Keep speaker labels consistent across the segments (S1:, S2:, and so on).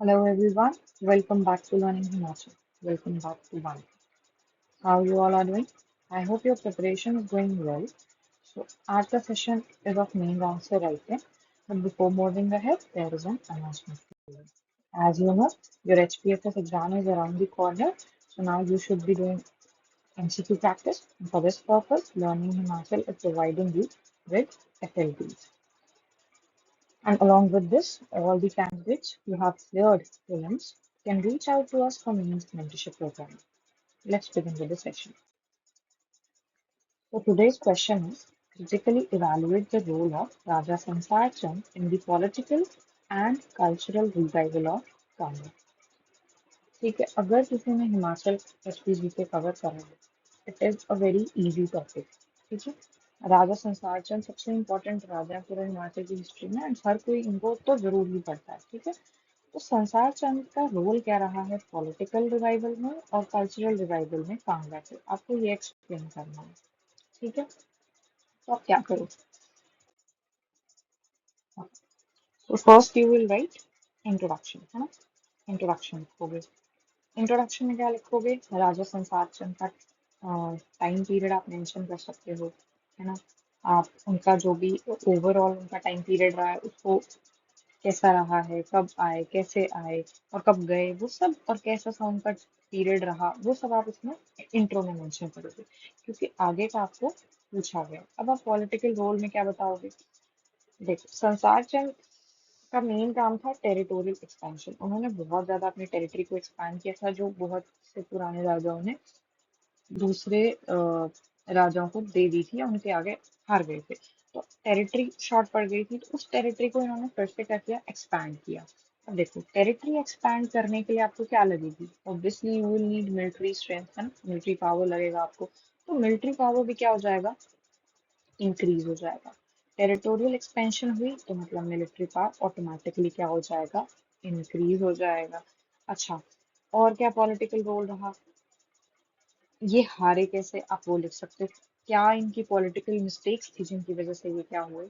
S1: Hello everyone, welcome back to Learning Himachal. Welcome back to One. How you all are doing? I hope your preparation is going well. So, आज का session is of main round से right है. But before moving ahead, there is an announcement. As you know, your HPFS exam is around the corner. So now you should be doing MCQ practice. And for this purpose, Learning Himachal is providing you with FLTs. And along with this, all the candidates who have cleared prelims can reach out to us for means mentorship program. Let's begin with the session. So today's question is critically evaluate the role of Raja Sansar Chand in the political and cultural revival of Kanya. ठीक है अगर किसी ने Himachal SPG cover करा है it is a very easy topic ठीक है राजा संसार चंद सबसे इम्पोर्टेंट राजा है पूरे हिमाचल की हिस्ट्री में एंड हर कोई इनको तो जरूर ही पढ़ता है ठीक है तो संसार चंद का रोल क्या रहा है पॉलिटिकल रिवाइवल में और कल्चरल रिवाइवल में कांगड़ा से आपको ये एक्सप्लेन करना है ठीक है तो आप क्या करो तो first you will write introduction है ना इंट्रोडक्शन लिखोगे इंट्रोडक्शन में क्या लिखोगे राजा संसार चंद का टाइम पीरियड आप मेंशन कर सकते हो है ना आप उनका जो भी ओवरऑल उनका टाइम पीरियड रहा है उसको कैसा रहा है कब आए कैसे आए और कब गए वो सब और कैसा सा उनका पीरियड रहा वो सब आप इसमें इंट्रो में मेंशन करोगे क्योंकि आगे का आपको पूछा गया अब आप पॉलिटिकल रोल में क्या बताओगे देखो संसार चंद का मेन काम था टेरिटोरियल एक्सपेंशन उन्होंने बहुत ज्यादा अपनी टेरिटरी को एक्सपैंड किया था जो बहुत से पुराने राजाओं ने दूसरे राजाओं को दे दी थी या उनके आगे हार गए थे तो टेरिटरी शॉर्ट पड़ गई थी तो उस टेरिटरी को इन्होंने फिर से क्या किया एक्सपैंड किया अब देखो टेरिटरी एक्सपैंड करने के लिए आपको क्या लगेगी obviously you will need military strength है ना मिलिट्री पावर लगेगा आपको तो मिलिट्री पावर भी क्या हो जाएगा इंक्रीज हो जाएगा टेरिटोरियल एक्सपेंशन हुई तो मतलब मिलिट्री पावर ऑटोमेटिकली क्या हो जाएगा इंक्रीज हो जाएगा अच्छा और क्या पॉलिटिकल रोल रहा ये हारे कैसे आप वो लिख सकते हो क्या इनकी पॉलिटिकल मिस्टेक्स थी जिनकी वजह से ये क्या हुए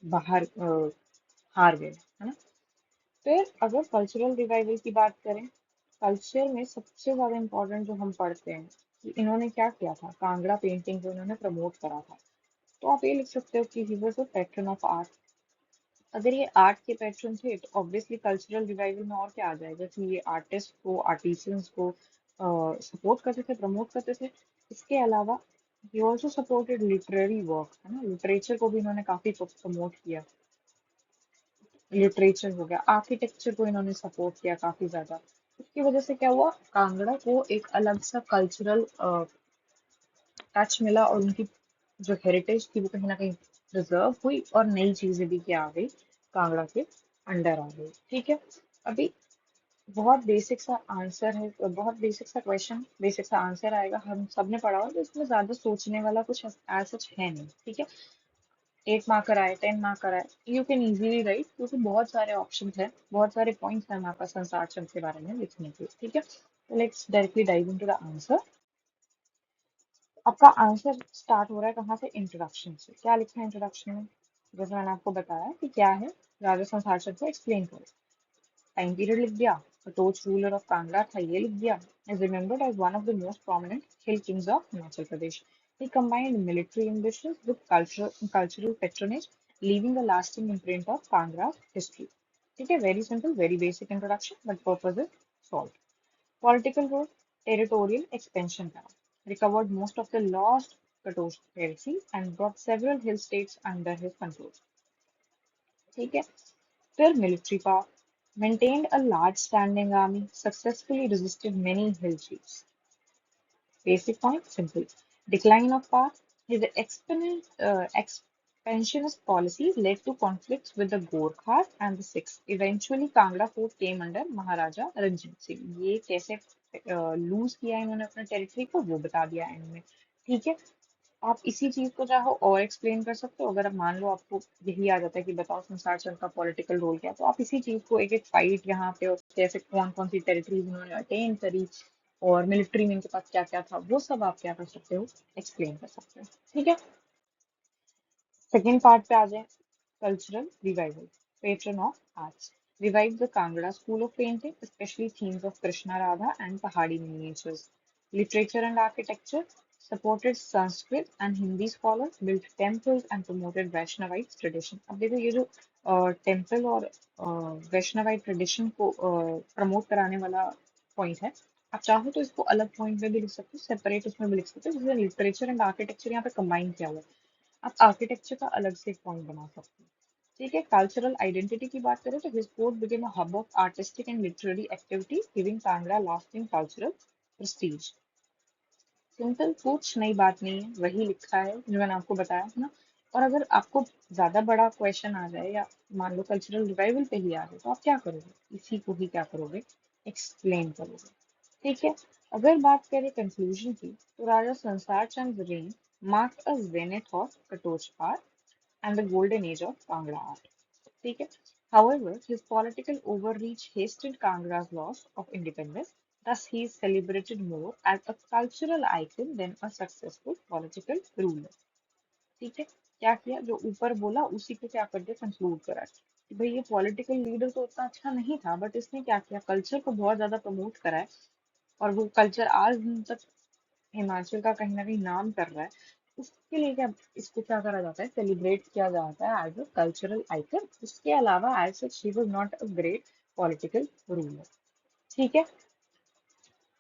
S1: बाहर हार गए है ना फिर अगर कल्चरल रिवाइवल की बात करें कल्चर में सबसे ज्यादा इम्पोर्टेंट जो हम पढ़ते हैं कि इन्होंने क्या किया था कांगड़ा पेंटिंग को इन्होंने प्रमोट करा था तो आप ये लिख सकते हो कि he was a pattern of art अगर ये आर्ट के पैट्रन थे तो ऑब्वियसली कल्चरल रिवाइवल में और क्या आ जाएगा कि ये आर्टिस्ट को आर्टिसंस को सपोर्ट करते थे प्रमोट करते थे इसके अलावा he also supported literary work है ना लिटरेचर को भी इन्होंने काफी प्रमोट किया लिटरेचर हो गया आर्किटेक्चर को इन्होंने सपोर्ट किया काफी ज्यादा उसकी वजह से क्या हुआ कांगड़ा को एक अलग सा कल्चरल टच मिला और उनकी जो हेरिटेज थी वो कहीं ना कहीं प्रिजर्व हुई और नई चीजें भी क्या आ गई कांगड़ा के अंडर आ गई ठीक है अभी बहुत बेसिक सा आंसर है बहुत बेसिक सा क्वेश्चन बेसिक सा आंसर आएगा हम सब ने पढ़ा हुआ तो इसमें ज्यादा सोचने वाला कुछ एज सच है नहीं ठीक है 8 मार्कर आए 10 मार्कर आए यू कैन इजीली राइट क्योंकि बहुत सारे ऑप्शन है बहुत सारे पॉइंट्स हैं हमारे पास संसार चंद के बारे में लिखने के ठीक है let's directly dive into the answer आपका आंसर स्टार्ट हो रहा है कहाँ से इंट्रोडक्शन से क्या लिखा है इंट्रोडक्शन में जैसे मैंने आपको बताया कि क्या है राजा संसार चंद को एक्सप्लेन करो टाइम पीरियड लिख दिया टोच रूलर ऑफ कांगड़ा था ये लिख दिया is remembered as one of the most prominent hill kings of Himachal Pradesh. He combined military ambitions with cultural patronage, leaving a lasting imprint of Kangra history. ठीक है very simple, very basic introduction, but purpose is solved. Political role, territorial expansion करा. Recovered most of the lost Katoch territory and brought several hill states under his control. ठीक है फिर military power. Maintained a large standing army, successfully resisted many hill chiefs. Basic point, simple. Decline of power. His expansionist policies led to conflicts with the Gorkhas and the Sikhs. Eventually, Kangra fort came under Maharaja Ranjit Singh. ये कैसे loose किया इन्होंने अपने territory को वो बता दिया and में ठीक है आप इसी चीज को चाहो और एक्सप्लेन कर सकते हो अगर आप मान लो आपको यही आ जाता है कि बताओ संसार चंद का पॉलिटिकल रोल क्या है, तो आप इसी चीज को एक एक फाइट यहाँ पे और कैसे कौन कौन सी टेरिटरीज उन्होंने अटेन करी और मिलिट्री में इनके पास क्या क्या था वो सब आप क्या कर सकते हो एक्सप्लेन कर सकते हो ठीक है सेकेंड पार्ट पे आ जाए cultural revival patron of arts revived the Kangra school of painting, especially themes of Krishna Radha and Pahadi miniatures. Literature and architecture supported Sanskrit and Hindi scholars, built temples and promoted Vaishnavite tradition. अब देखो ये जो temple और Vaishnavite tradition को promote कराने वाला point है, आप चाहो तो इसको अलग पॉइंट में भी लिख सकते हो, सेपरेट उसमें भी लिख सकते हो, जैसे लिटरेचर एंड आर्किटेक्चर यहाँ पे कंबाइन किया हुआ है। आप आर्किटेक्चर का अलग से एक पॉइंट बना सकते हो। ठीक है, कल्चरल आइडेंटिटी की बात करें तो his court became a hub of artistic and literary activity giving Kangra lasting cultural Prestige. Simple, कुछ नई बात नहीं है, वही लिखा है जो मैंने आपको बताया है ना। और अगर आपको ज्यादा बड़ा क्वेश्चन आ जाए या मान लो कल्चरल रिवाइवल पे ही आ जाए तो आप क्या करोगे, इसी को ही क्या करोगे, एक्सप्लेन करोगे। ठीक है, अगर बात करें कंक्लूजन की तो राजा Sansar Chand reign mark a zenith of Katochpar and the golden age of Kangra art. ठीक है? However, his political overreach hastened Kangra's loss of independence. Thus, he is celebrated more as a cultural icon than a successful political ruler. ठीक है? क्या किया, जो ऊपर बोला उसी को क्या कर दिया, कंक्लूड करा कि भाई ये पॉलिटिकल लीडर तो उतना अच्छा नहीं था, बट इसने क्या किया, कल्चर को बहुत ज्यादा प्रमोट करा है। और वो कल्चर आज दिन तक हिमाचल का कहीं ना कहीं नाम कर रहा है। उसके लिए क्या, इसको क्या करा जाता है, सेलिब्रेट किया जाता है एज अ कल्चरल आइकन। उसके अलावा as such he was not a great political ruler. ठीक है,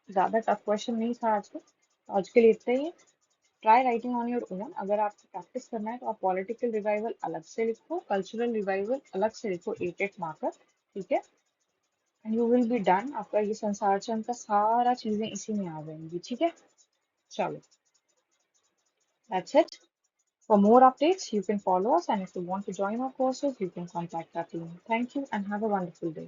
S1: ज्यादा टफ क्वेश्चन नहीं था आज का, तो आज के लिए इतना ही है। Try writing on your own. अगर आपको प्रैक्टिस करना है तो आप पॉलिटिकल रिवाइवल अलग से लिखो, कल्चरल रिवाइवल अलग से लिखो, 8 मार्कर। ठीक है, and you will be done. आपका ये संसार चंद का सारा चीजें इसी में आ जाएंगी। ठीक है, चलो, that's it. For more updates, you can follow us, and if you want to join our courses, you can contact our team. Thank you and have a wonderful day.